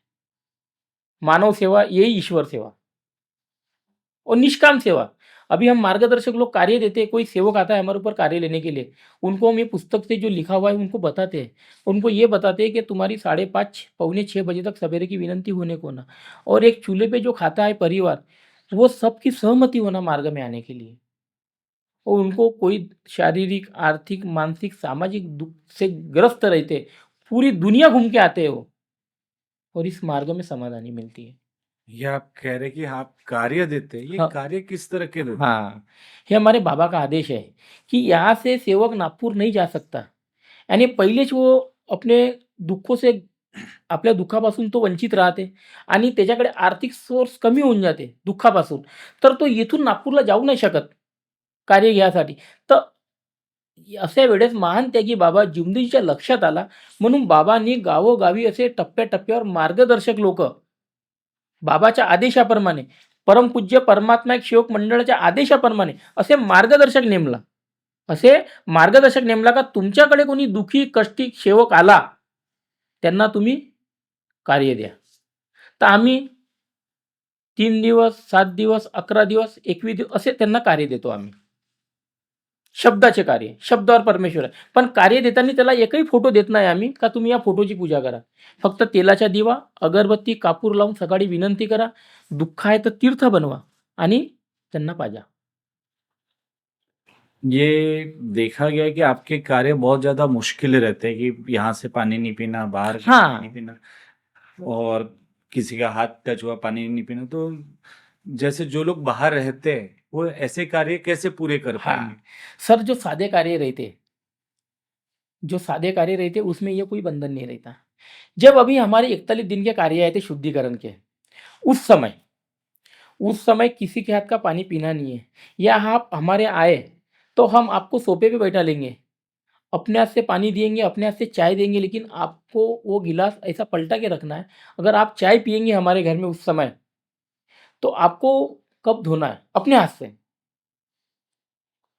मानव सेवा यही ईश्वर सेवा और निष्काम सेवा। अभी हम मार्गदर्शक लोग कार्य देते हैं, कोई सेवक आता है हमारे ऊपर कार्य लेने के लिए, उनको हम ये पुस्तक से जो लिखा हुआ है उनको बताते हैं। उनको ये बताते हैं कि तुम्हारी 5:30 पौने 6 बजे तक सवेरे की विनंती होने को ना, और एक चूल्हे पे जो खाता है परिवार, वो सबकी सहमति होना मार्ग में आने के लिए। और उनको कोई शारीरिक, आर्थिक, मानसिक, सामाजिक दुख से ग्रस्त रहते, पूरी दुनिया घूम के आते हैं वो, और इस मार्ग में समाधानी मिलती है। ये आप कह रहे कि आप कार्य देते हैं, ये हाँ। कार्य किस तरह के देते हैं? हाँ, हे हमारे बाबा का आदेश है की यहाँ से सेवक नागपूर नाही जा सकता. आणि पहिलेच वो अपने दुःखों से, आपल्या दुःखापासून तो वंचित राहते आणि त्याच्याकडे आर्थिक सोर्स कमी होऊन जाते दुःखापासून. तर तो येथून नागपूरला जाऊ नाही शकत कार्य घ्यायसाठी. तर अशा वेळेस महान त्यागी बाबा जिमदेजीच्या लक्षात आला, म्हणून बाबांनी गावोगावी असे टप्प्या-टप्प्यावर मार्गदर्शक लोकं बाबाच्या आदेशाप्रमाणे, परमपूज्य परमात्मा एक सेवक मंडळाच्या आदेशाप्रमाणे असे मार्गदर्शक नेमला का तुमच्याकडे कोणी दुःखी, कष्टी सेवक आला, त्यांना तुम्ही कार्य द्या. तर आम्ही 3 दिवस, 7 दिवस, 11 दिवस, 21 दिवस असे त्यांना कार्य देतो आम्ही. शब्दाचे कार्य, शब्दावर परमेश्वर आहे. पण कार्य देताना त्याला एकही फोटो देत नाही आम्ही का तुम्ही या फोटोची पूजा करा. फक्त तेलाचा दिवा, अगरबत्ती, कापूर लावून सकाळी विनंती करा. दुःख आहे तर तीर्थ बनवा आणि त्यांना पाजा. ये देखा गया है कि आपके कार्य बहुत ज्यादा मुश्किल रहते हैं कि यहाँ से पानी नहीं पीना, बाहर का हाँ. पानी नहीं पीना, और किसी का हाथ टच हुआ पानी नहीं पीना। तो जैसे जो लोग बाहर रहते हैं वो ऐसे कार्य कैसे पूरे कर पाएंगे? हाँ. सर जो सादे कार्य रहते उसमें ये कोई बंधन नहीं रहता. जब अभी हमारे 41 दिन के कार्य आए थे शुद्धिकरण के, उस समय उस समय किसी के हाथ का पानी पीना नहीं है, या आप हमारे आए तो हम आपको सोफे पे बैठा लेंगे, अपने हाथ से पानी देंगे, अपने हाथ से चाय देंगे, लेकिन आपको वो गिलास ऐसा पलटा के रखना है। अगर आप चाय पिएंगे हमारे घर में उस समय, तो आपको कप धोना है अपने हाथ से,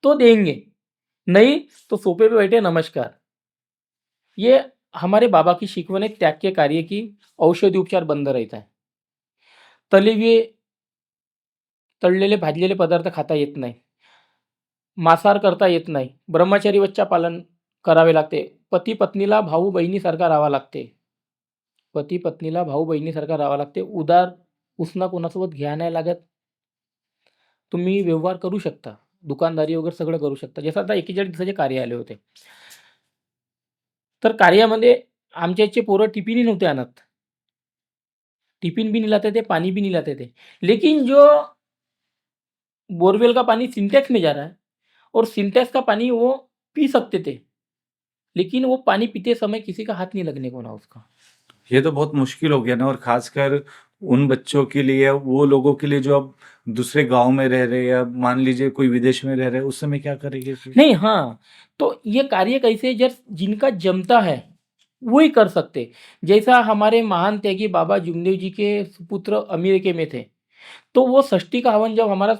तो देंगे, नहीं तो सोफे पे बैठे नमस्कार। ये हमारे बाबा की शिकवण है त्याग के कार्य की। औषधी उपचार बंद रहता है, तले हुए तळलेले भाजलेले पदार्थ खाता येत नाही, मांसाहार करता येत नाही, ब्रह्मचारी वच्चा पालन करावे लागते, पती पत्नीला भाऊ बहिणीसारखा राहावा लागते, पती पत्नीला भाऊ बहिणीसारखा राहावं लागते, उदार उसना कोणासोबत घ्या नाही लागत, तुम्ही व्यवहार करू शकता, दुकानदारी वगैरे सगळं करू शकता. जसं आता 41 दिवसाचे कार्य आले होते, तर कार्यामध्ये आमच्या इथचे पोरं टिफिनही नव्हते आणत, टिफिन भी नहीं लाते थे, पानी भी नहीं लाते थे, लेकिन जो बोरवेल का पानी सिंटेक्स में जा रहा है और सिंटेक्स का पानी वो पी सकते थे, लेकिन वो पानी पीते समय किसी का हाथ नहीं लगने को ना उसका। ये तो बहुत मुश्किल हो गया ना, और खासकर उन बच्चों के लिए, वो लोगों के लिए जो अब दूसरे गांव में रह रहे, या मान लीजिए कोई विदेश में रह रहे, उस समय क्या करेंगे फिर? नहीं, हाँ, तो ये कार्य कैसे, जब जिनका जमता है वो ही कर सकते। जैसा हमारे महान त्यागी बाबा जुगदेव जी के सुपुत्र अमेरिका में थे, तो वो षष्ठी का हवन जब हमारा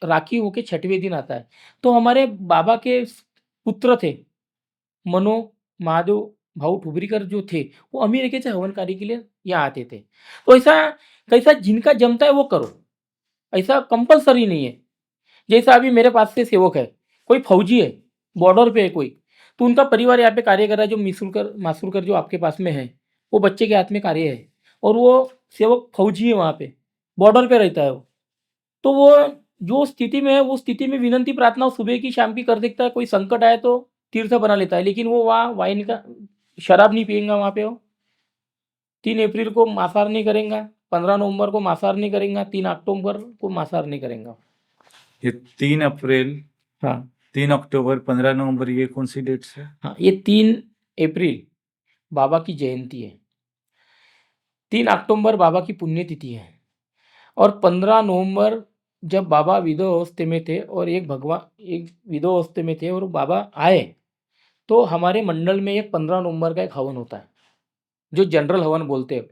राखी होके छठवें दिन आता है, तो हमारे बाबा के पुत्र थे मनो महादेव भाऊ ठुबरीकर जो थे, वो अमेरिका से हवन कार्य के लिए यहाँ आते थे। तो ऐसा कैसा जिनका जमता है वो करो, ऐसा कंपल्सरी नहीं है। जैसा अभी मेरे पास से सेवक है, कोई फौजी है, बॉर्डर पे है कोई, तो उनका परिवार यहाँ पे कार्य कर रहा है, जो मासुरकर जो आपके पास में है, वो बच्चे के हाथ में कार्य है, और वो सेवक फौजी है वहाँ पे, बॉर्डर पे रहता है वो। तो वो जो स्थिति में है, वो स्थिति में विनती प्रार्थना सुबह की शाम की कर देता है, कोई संकट आए तो तीर्थ बना लेता है, लेकिन वो वहाँ वाइन का शराब नहीं पिएगा वहाँ पे वो। 3 अप्रैल को मांसाहार नहीं करेगा, 15 नवंबर को मांसाहार नहीं करेगा, 3 अक्टूबर को मांसाहार नहीं करेगा। ये 3 अप्रैल, हाँ 3 अक्टूबर, 15 नवंबर, ये कौन सी डेट्स है? हाँ, ये 3 अप्रैल बाबा की जयंती है, 3 अक्टूबर बाबा की पुण्यतिथि है, और 15 नवंबर जब बाबा विधवावस्था में थे, और एक विधवावस्था में थे और बाबा आए, तो हमारे मंडल में एक 15 नवंबर का एक हवन होता है, जो जनरल हवन बोलते हैं।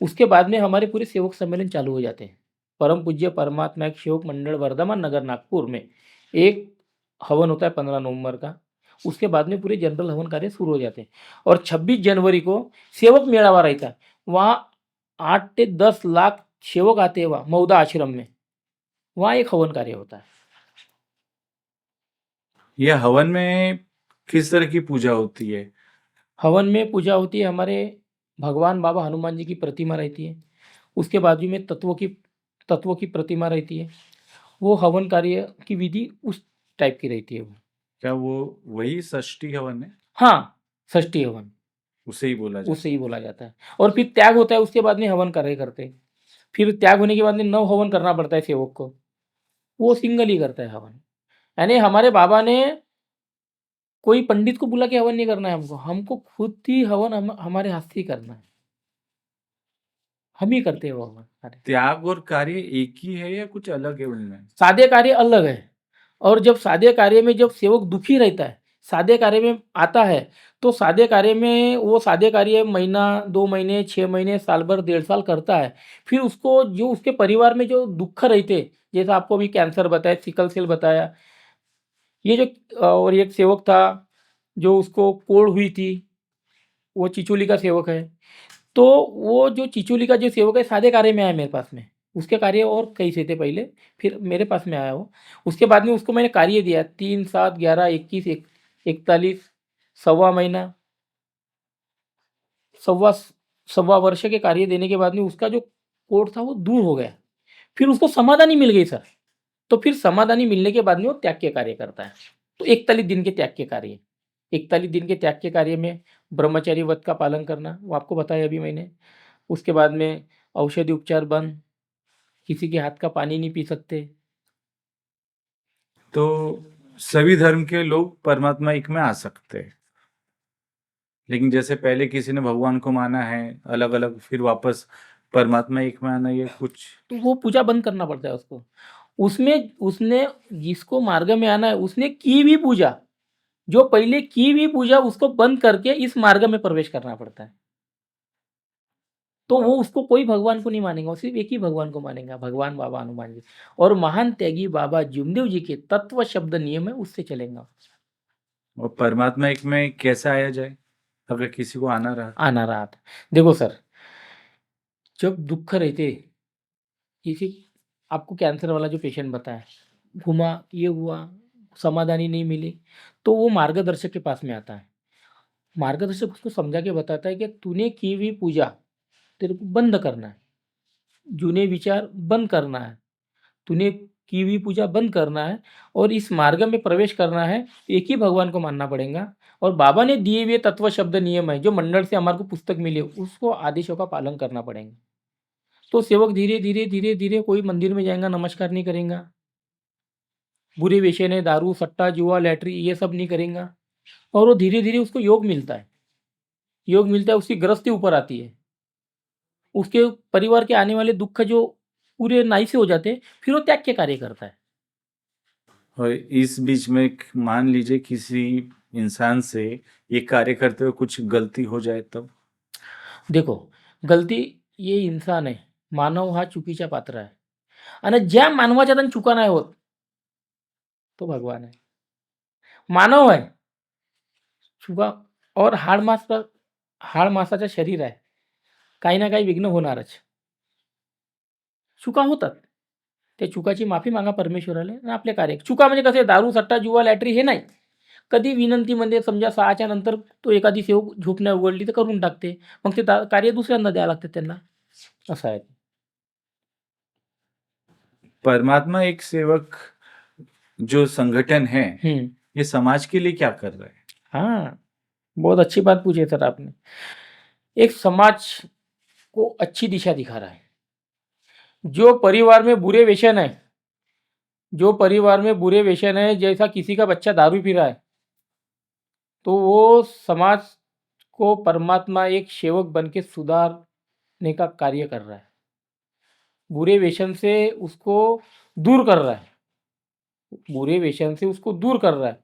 उसके बाद में हमारे पूरे सेवक सम्मेलन चालू हो जाते हैं। परम पूज्य परमात्मा एक सेवक मंडल वर्धमान नगर नागपुर में एक हवन होता है 15 नवंबर का। उसके बाद में पूरे जनरल हवन कार्य शुरू हो जाते हैं, और 26 जनवरी को सेवक मेळावा रहता है। वहाँ 8 से 10 लाख सेवक आते हैं, वहाँ मौदा आश्रम में, वहाँ एक हवन कार्य होता है। यह हवन में किस तरह की पूजा होती है? हवन में पूजा होती है, हमारे भगवान बाबा हनुमान जी की प्रतिमा रहती है, उसके बाजू में तत्वों की प्रतिमा रहती है। वो हवन कार्य की विधि उस टाइप की रहती है वो। क्या वो वही षष्ठी हवन है? हाँ, षष्ठी हवन, उसे ही बोला जाता उससे ही बोला जाता है। और फिर त्याग होता है, उसके बाद में हवन कार्य करते हैं। फिर त्याग होने के बाद में 9 हवन करना पड़ता है सेवक को, वो सिंगल ही करता है हवन। यानी हमारे बाबा ने कोई पंडित को बुला के हवन नहीं करना है हमको, हमको खुद ही हवन हमारे हाथ से ही करना है, हम ही करते हैं वो हवन कार्य। त्याग और कार्य एक ही है या कुछ अलग है उनमें? सादे कार्य अलग है, और जब सादे कार्य में जब सेवक दुखी रहता है, सादे कार्य में आता है, तो सादे कार्य में वो सादे कार्य महीना 2 महीने 6 महीने साल भर 1.5 साल करता है। फिर उसको जो उसके परिवार में जो दुख रहते, जैसा आपको अभी कैंसर बताया, सिकल सेल बताया, ये जो और एक सेवक था जो उसको कोढ़ हुई थी, वो चिचोली का सेवक है। तो वो जो चिचोली का जो सेवक है सादे कार्य में आया मेरे पास में, उसके कार्य और कई से थे पहले, फिर मेरे पास में आया वो। उसके बाद में उसको मैंने कार्य दिया 3, 7, 11, 21, 41, सवा महीना, सवा सवा वर्ष के कार्य देने के बाद में उसका जो कोढ़ था वो दूर हो गया। फिर उसको समाधानी मिल गई सर, तो फिर समाधानी मिलने के बाद में वो त्याग के कार्य करता है। तो 41 दिन के त्याग के कार्य, 41 दिन के त्याग के कार्य में ब्रह्मचर्य व्रत का पालन करना, वो आपको बताया अभी मैंने। उसके बाद में औषधि उपचार बंद, किसी के हाथ का पानी नहीं पी सकते। तो सभी धर्म के लोग परमात्मा एक में आ सकते हैं, लेकिन जैसे पहले किसी ने भगवान को माना है अलग अलग, फिर वापस परमात्मा एक में आना, ये कुछ तो वो पूजा बंद करना पड़ता है उसको। उसमें उसने जिसको मार्ग में आना है उसने की भी पूजा, जो पहले की भी पूजा उसको बंद करके इस मार्ग में प्रवेश करना पड़ता है। तो वो उसको कोई भगवान को नहीं मानेगा, वो सिर्फ एक ही भगवान को मानेगा, भगवान बाबा हनुमान जी। और महान त्यागी बाबा जुमदेव जी के तत्व शब्द नियम है, उससे चलेगा। और परमात्मा एक में कैसे आया जाए अगर किसी को आना रहा तो? आना रहा था। देखो सर, जब दुख रहते, किसी आपको कैंसर वाला जो पेशेंट बताया, घुमा, ये हुआ, समाधानी नहीं मिली, तो वो मार्गदर्शक के पास में आता है। मार्गदर्शक उसको समझा के बताता है कि तूने की हुई पूजा तेरे को बंद करना है, जूने विचार बंद करना है, तूने की हुई पूजा बंद करना है और इस मार्ग में प्रवेश करना है, एक ही भगवान को मानना पड़ेगा। और बाबा ने दिए हुए तत्व शब्द नियम है, जो मंडल से हमारे को पुस्तक मिली है, उसको आदेशों का पालन करना पड़ेगा। तो सेवक धीरे धीरे धीरे धीरे कोई मंदिर में जाएगा, नमस्कार नहीं करेगा, बुरे विषय ने दारू सट्टा जुआ लैटरी ये सब नहीं करेगा, और वो धीरे धीरे उसको योग मिलता है। योग मिलता है, उसकी गृहस्थी ऊपर आती है, उसके परिवार के आने वाले दुख जो पूरे नाई से हो जाते हैं, फिर वो त्याग के कार्य करता है। और इस बीच में मान लीजिए किसी इंसान से ये कार्य करते हुए कुछ गलती हो जाए तब? देखो, गलती, ये इंसान आहे, मानव हा चुकीचा पात्र आहे आणि ज्या मानवाच्यातून चुका नाही होत तो भगवान आहे. मानव आहे चुका, और हाड मासाचं शरीर आहे, काही ना काही विघ्न होणारच. चुका होतात, त्या चुकाची माफी मागा परमेश्वराला आणि आपले कार्य. चुका म्हणजे कसे, दारू सट्टा जुवा लॅटरी हे नाही. कधी विनंतीमध्ये समजा 6च्या नंतर तो एखादी सेव झोप नाही उघडली तर करून टाकते, मग ते कार्य दुसऱ्यांदा द्यावं लागतं त्यांना, असं आहे. परमात्मा एक सेवक जो संगठन है, हम्म. ये समाज के लिए क्या कर रहा है? हाँ, बहुत अच्छी बात पूछी है सर आपने। एक समाज को अच्छी दिशा दिखा रहा है। जो परिवार में बुरे व्यसन है, जो परिवार में बुरे व्यसन है, जैसा किसी का बच्चा दारू पी रहा है, तो वो समाज को परमात्मा एक सेवक बन के सुधारने का कार्य कर रहा है, बुरे व्यसन से उसको दूर कर रहा है, बुरे व्यसन से उसको दूर कर रहा है।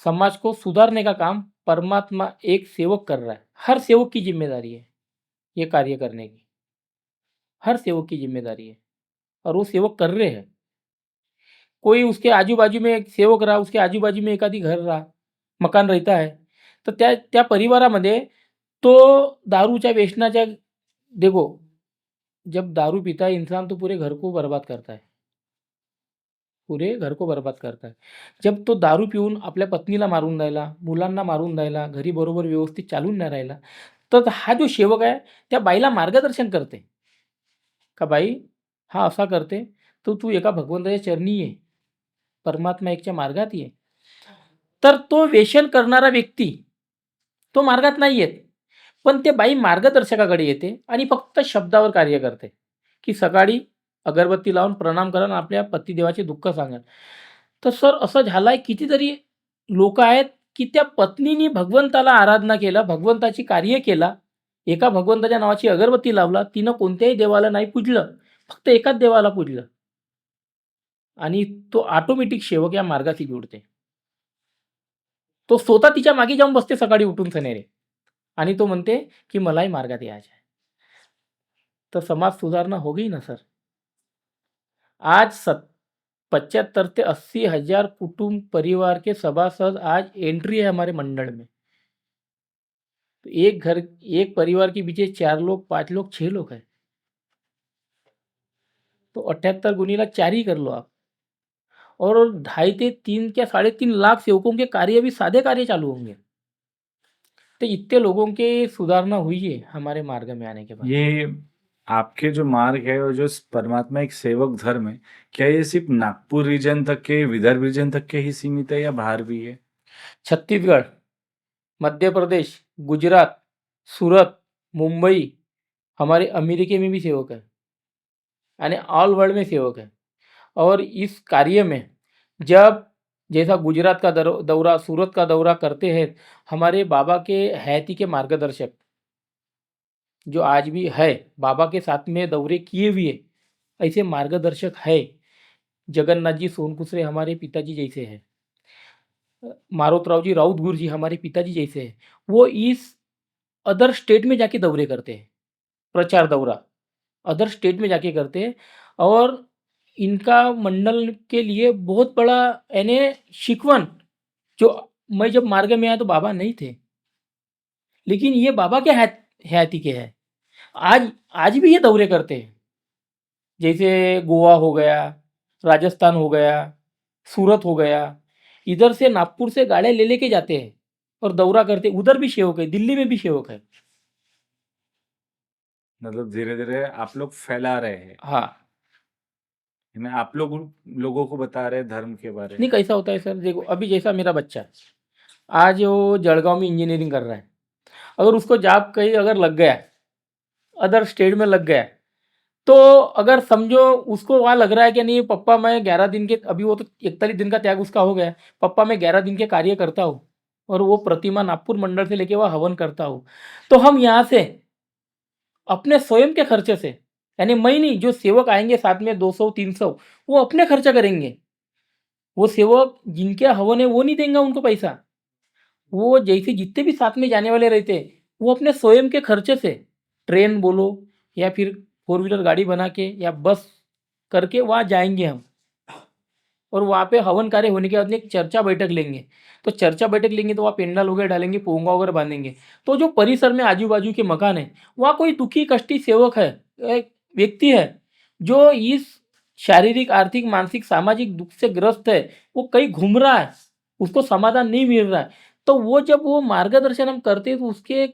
समाज को सुधारने का काम परमात्मा एक सेवक कर रहा है। हर सेवक की जिम्मेदारी है ये कार्य करने की, हर सेवक की जिम्मेदारी है, और वो सेवक कर रहे हैं। कोई उसके आजूबाजू में एक सेवक रहा, उसके आजूबाजू में एखादी घर रहा, मकान रहता है, तर त्या त्या परिवारामध्ये तो दारूच्या व्यसनाच्या, देखो, जब दारू पीता है इंसान तो पूरे घर को बर्बाद करता है, पुरे घर को बर्बाद करता है. जब तो दारू पिऊन आपल्या पत्नीला मारून राहिला, मुलांना मारून राहिला, घरी बरोबर व्यवस्थित चालून नाही राहिला, तर हा जो सेवक आहे त्या बाईला मार्गदर्शन करते का, बाई हा असा करते, तर तू एका भगवंताच्या चरणी ये, परमात्मा एकच्या मार्गात ये. तर तो व्यसन करणारा व्यक्ती तो मार्गात नाही येत, पण ते बाई मार्गदर्शकाकडे येते आणि फक्त शब्दावर कार्य करते, की सकाळी अगरबत्ती लावून प्रणाम करा आणि आपल्या पतिदेवाचे दुःख सांगा. तर सर असं झालंय, कितीतरी लोक आहेत की त्या पत्नीने भगवंताला आराधना केला, भगवंताची कार्य केला, एका भगवंताच्या नावाची अगरबत्ती लावला, तिनं कोणत्याही देवाला नाही पूजलं, फक्त एकाच देवाला पूजलं, आणि तो ऑटोमॅटिक सेवक या मार्गाशी जोडते. तो स्वतः तिच्या मागे जाऊन बसते सकाळी उठून सनेरे, आणि तो म्हणते की मलाही मार्गात यायचं आहे. तर समाज सुधारणा हो गई ना सर. आज 75 से 80 हजार कुटुंब परिवार के सभासद आज एंट्री है हमारे मंडल में. तो एक परिवार के पीछे 4 लोग, 5 लोग, 6 लोग हैं, तो 78 गुनीला 4 ही कर लो आप, और 2.5 से 3 क्या 3.5 लाख सेवकों के कार्य भी सादे कार्य चालू होंगे. तो इतने लोगों के सुधारना हुई है हमारे मार्ग में आने के बाद. ये आपके जो मार्ग है और जो परमात्मा एक सेवक धर्म है, क्या ये सिर्फ नागपुर रीजन तक के, विदर्भ रीजन तक के ही सीमित है या बाहर भी है? छत्तीसगढ़, मध्य प्रदेश, गुजरात, सूरत, मुंबई, हमारे अमेरिका में भी सेवक है, यानी ऑल वर्ल्ड में सेवक है. और इस कार्य में जब जैसा गुजरात का दौरा, सूरत का दौरा करते हैं, हमारे बाबा के हयाती के मार्गदर्शक जो आज भी है, बाबा के साथ में दौरे किए हुए ऐसे मार्गदर्शक है। जगन्नाथ जी सोनकुसरे हमारे पिताजी जैसे हैं, मारोतराव जी राउत गुरु जी हमारे पिताजी जैसे हैं। वो इस अदर स्टेट में जाके दौरे करते हैं, प्रचार दौरा अदर स्टेट में जाके करते हैं। और इनका मंडल के लिए बहुत बड़ा यानी शिकवन, जो मैं जब मार्ग में आया तो बाबा नहीं थे, लेकिन ये बाबा के हयाती के हैं। आज आज भी ये दौरे करते हैं, जैसे गोवा हो गया, राजस्थान हो गया, सूरत हो गया, इधर से नागपुर से गाड़ियाँ ले लेके जाते हैं और दौरा करते हैं। उधर भी सेवक है, दिल्ली में भी सेवक है। मतलब धीरे-धीरे आप लोग फैला रहे हैं। हाँ, यानी आप लोग लोगों को बता रहे हैं धर्म के बारे नहीं में। कैसा होता है सर, देखो अभी जैसा मेरा बच्चा है, आज वो जलगांव में इंजीनियरिंग कर रहा है। अगर उसको जॉब कहीं अगर लग गया, अदर स्टेट में लग गया, तो अगर समझो उसको वहाँ लग रहा है कि नहीं पप्पा मैं 11 दिन के, अभी वो तो 41 दिन का त्याग उसका हो गया है, पप्पा मैं 11 दिन के कार्य करता हूँ और वो प्रतिमा नागपुर मंडल से लेके वह हवन करता हूँ, तो हम यहाँ से अपने स्वयं के खर्चे से, यानी मैं नहीं, जो सेवक आएंगे साथ में 200-300, वो अपने खर्चा करेंगे। वो सेवक जिनके हवन है वो नहीं देंगे उनको पैसा। वो जैसे जितने भी साथ में जाने वाले रहते हैं, वो अपने स्वयं के खर्चे से ट्रेन बोलो या फिर 4 व्हीलर गाड़ी बना के या बस करके वहाँ जाएंगे हम। और वहाँ पे हवन कार्य होने के बाद में एक चर्चा बैठक लेंगे। तो चर्चा बैठक लेंगे तो वहाँ पेंडाल वगैरह डालेंगे, पोंगा वगैरह बांधेंगे। तो जो परिसर में आजू बाजू के मकान है, वहाँ कोई दुखी कष्टी सेवक है, एक व्यक्ति है जो इस शारीरिक आर्थिक मानसिक सामाजिक दुख से ग्रस्त है, वो कहीं घूम रहा है, उसको समाधान नहीं मिल रहा है, तो वो जब वो मार्गदर्शन हम करते हैं तो उसके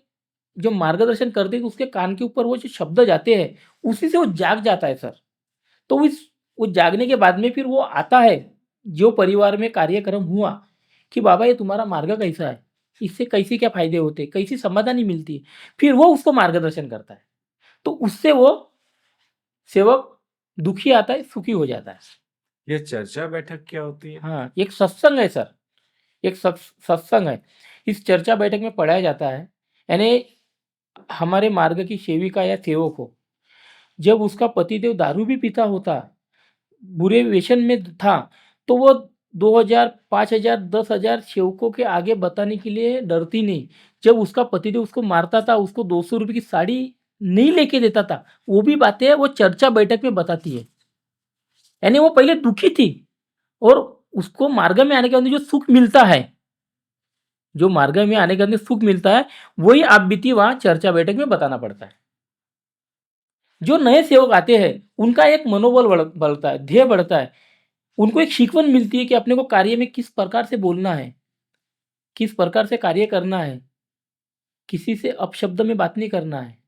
जो मार्गदर्शन करते हैं तो उसके कान के ऊपर वो जो शब्द जाते हैं, उसी से वो जाग जाता है सर। तो वो जागने के बाद में फिर वो आता है, जो परिवार में कार्यक्रम हुआ कि बाबा ये तुम्हारा मार्ग कैसा है, इससे कैसे क्या फायदे होते हैं, कैसी समाधानी मिलती है, फिर वो उसको मार्गदर्शन करता है। तो उससे वो सेवक दुखी आता है, सुखी हो जाता है। ये चर्चा बैठक क्या होती है? हाँ, एक सत्संग है सर, एक सत्संग है। इस चर्चा बैठक में पढ़ाया जाता है, यानी हमारे मार्ग की सेविका या सेवक हो, जब उसका पतिदेव दारू भी पीता होता, बुरे व्यसन में था, तो वो 2000 5000 10,000 सेवकों के आगे बताने के लिए डरती नहीं। जब उसका पतिदेव उसको मारता था, उसको 200 रुपये की साड़ी नहीं लेके देता था, वो भी बातें वो चर्चा बैठक में बताती है। यानी वो पहले दुखी थी और उसको मार्ग में आने के बाद जो सुख मिलता है, जो मार्ग में आने के बाद सुख मिलता है, वही आप बीती वहां चर्चा बैठक में बताना पड़ता है। जो नए सेवक आते हैं उनका एक मनोबल बढ़ता है, ध्येय बढ़ता है, उनको एक शिकवन मिलती है कि अपने को कार्य में किस प्रकार से बोलना है, किस प्रकार से कार्य करना है, किसी से अपशब्द में बात नहीं करना है,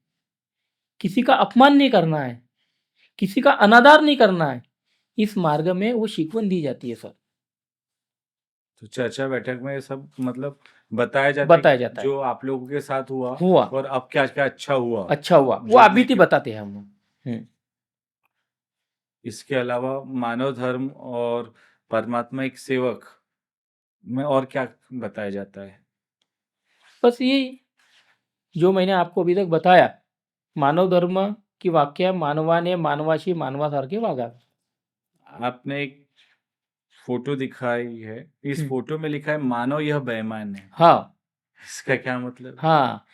किसी का अपमान नहीं करना है, किसी का अनादर नहीं करना है। इस मार्ग में वो शिकवन दी जाती है सर, तो चर्चा बैठक में ये सब मतलब बताया जाता है बताया कि जाता है। जो आप लोगों के साथ हुआ हुआ, और अब क्या क्या अच्छा हुआ। अच्छा हुआ, वो जो आप भी बीती बताते हैं हम लोग। इसके अलावा मानव धर्म और परमात्मा एक सेवक में और क्या बताया जाता है? बस यही जो मैंने आपको अभी तक बताया, मानव धर्म की व्याख्या, मानवाने मानवाशी मानवासारखे वागा। आपने एक फोटो दिखाई है, इस फोटो में लिखा है मानव यह बेईमान है। हाँ इसका क्या मतलब? हाँ,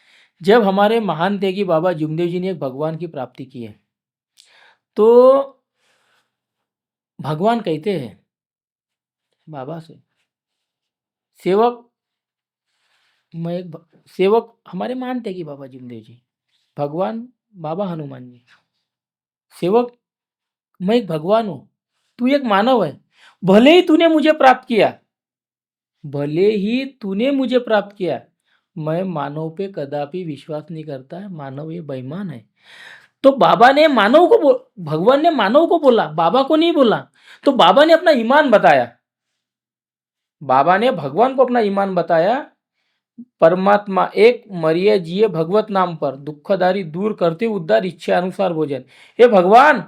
जब हमारे महान त्यागी बाबा जुमदेव जी ने एक भगवान की प्राप्ति की है, तो भगवान कहते हैं बाबा से, सेवक मैं एक सेवक हमारे महान त्यागी बाबा जुमदेव जी, भगवान बाबा हनुमान जी, सेवक मैं एक भगवान हूँ, तू एक मानव है, भले ही तूने मुझे प्राप्त किया, भले ही तूने मुझे प्राप्त किया, मैं मानव पे कदापि विश्वास नहीं करता है, मानव ये बेईमान है। तो बाबा ने मानव को भगवान ने मानव को बोला, बाबा को नहीं बोला। तो बाबा ने अपना ईमान बताया, बाबा ने भगवान को अपना ईमान बताया, परमात्मा एक, मरिए जिए भगवत नाम पर, दुखदारी दूर करते उद्धार, इच्छा अनुसार भोजन। हे भगवान,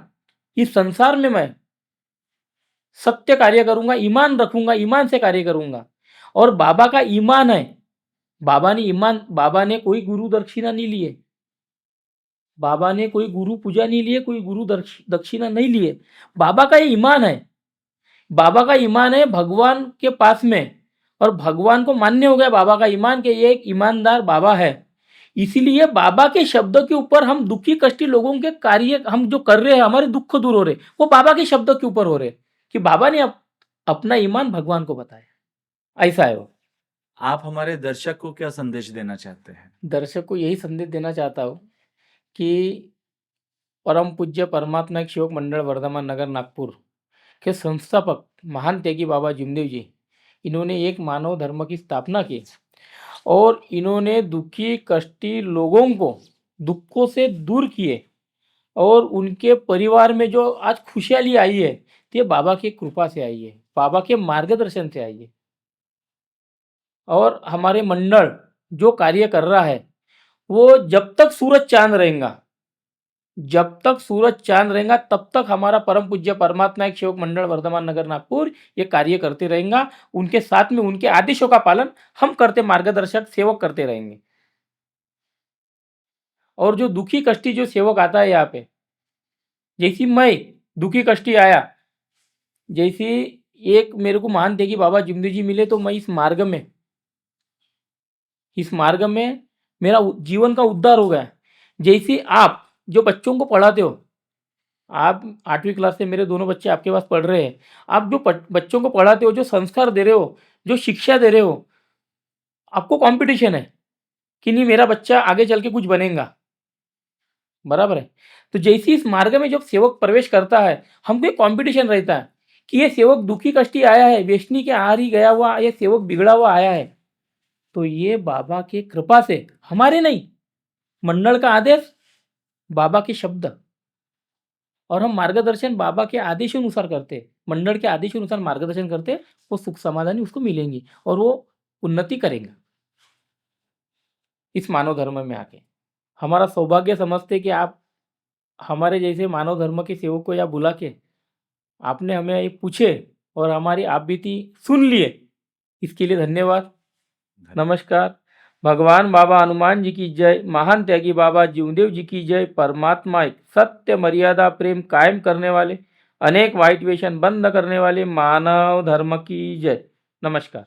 इस संसार में मैं सत्य कार्य करूंगा, ईमान रखूंगा, ईमान से कार्य करूंगा। और बाबा का ईमान है, बाबा ने कोई गुरु दक्षिणा नहीं लिए, बाबा ने कोई गुरु पूजा नहीं लिए, कोई गुरु दक्षिणा नहीं लिए। बाबा का ये ईमान है, बाबा का ईमान है भगवान के पास में, और भगवान को मान्य हो गया बाबा का ईमान कि ये एक ईमानदार बाबा है। इसीलिए बाबा के शब्दों के ऊपर हम दुखी कष्टी लोगों के कार्य हम जो कर रहे हैं, हमारे दुख दूर हो रहे, वो बाबा के शब्दों के ऊपर हो रहे, कि बाबा ने अपना ईमान भगवान को बताया। ऐसा है वो। आप हमारे दर्शक को क्या संदेश देना चाहते हैं? दर्शक को यही संदेश देना चाहता हूँ कि परम पूज्य परमात्मा एक सेवक मंडल वर्धमान नगर नागपुर के संस्थापक महान त्यागी बाबा जिमदेव जी, इन्होंने एक मानव धर्म की स्थापना की, और इन्होंने दुखी कष्टी लोगों को दुखों से दूर किए, और उनके परिवार में जो आज खुशहाली आई है, ये बाबा की कृपा से आई है, बाबा के मार्गदर्शन से आई है। और हमारे मंडल जो कार्य कर रहा है, वो जब तक सूरज चांद रहेगा, जब तक सूरज चांद रहेगा, तब तक हमारा परम पूज्य परमात्मा एक सेवक मंडल वर्धमान नगर नागपुर ये कार्य करते रहेगा। उनके साथ में उनके आदेशों का पालन हम करते, मार्गदर्शक सेवक करते रहेंगे। और जो दुखी कष्टी जो सेवक आता है यहाँ पे, जैसी मैं दुखी कष्टी आया, जैसी एक मेरे को महान थे कि बाबा जिमदेव जी मिले, तो मैं इस मार्ग में मेरा जीवन का उद्धार हो गया। जैसे आप जो बच्चों को पढ़ाते हो, आप 8वीं क्लास से मेरे दोनों बच्चे आपके पास पढ़ रहे हैं, आप जो बच्चों को पढ़ाते हो, जो संस्कार दे रहे हो, जो शिक्षा दे रहे हो, आपको कंपटीशन है कि नहीं मेरा बच्चा आगे चल के कुछ बनेगा, बराबर है। तो जैसे इस मार्ग में जब सेवक प्रवेश करता है, हमको एक कंपटीशन रहता है कि ये सेवक दुखी कष्टी आया है, वेश्नी के आहार ही गया हुआ, ये सेवक बिगड़ा हुआ आया है, तो ये बाबा की कृपा से, हमारे नहीं, मंडल का आदेश, बाबा के शब्द, और हम मार्गदर्शन बाबा के आदेशानुसार करते, मंडल के आदेशानुसार मार्गदर्शन करते, वो सुख समाधानी उसको मिलेंगी और वो उन्नति करेगा इस मानव धर्म में आके। हमारा सौभाग्य समझते कि आप हमारे जैसे मानव धर्म के सेवक को यहाँ बुला के आपने हमें ये पूछे और हमारी आप बीती सुन लिए, इसके लिए धन्यवाद। नमस्कार। भगवान बाबा हनुमान जी की जय, महान त्यागी बाबा जीवदेव जी की जय। परमात्मा एक सत्य मर्यादा प्रेम कायम करने वाले, अनेक वाइट वेशन बंद करने वाले मानव धर्म की जय। नमस्कार।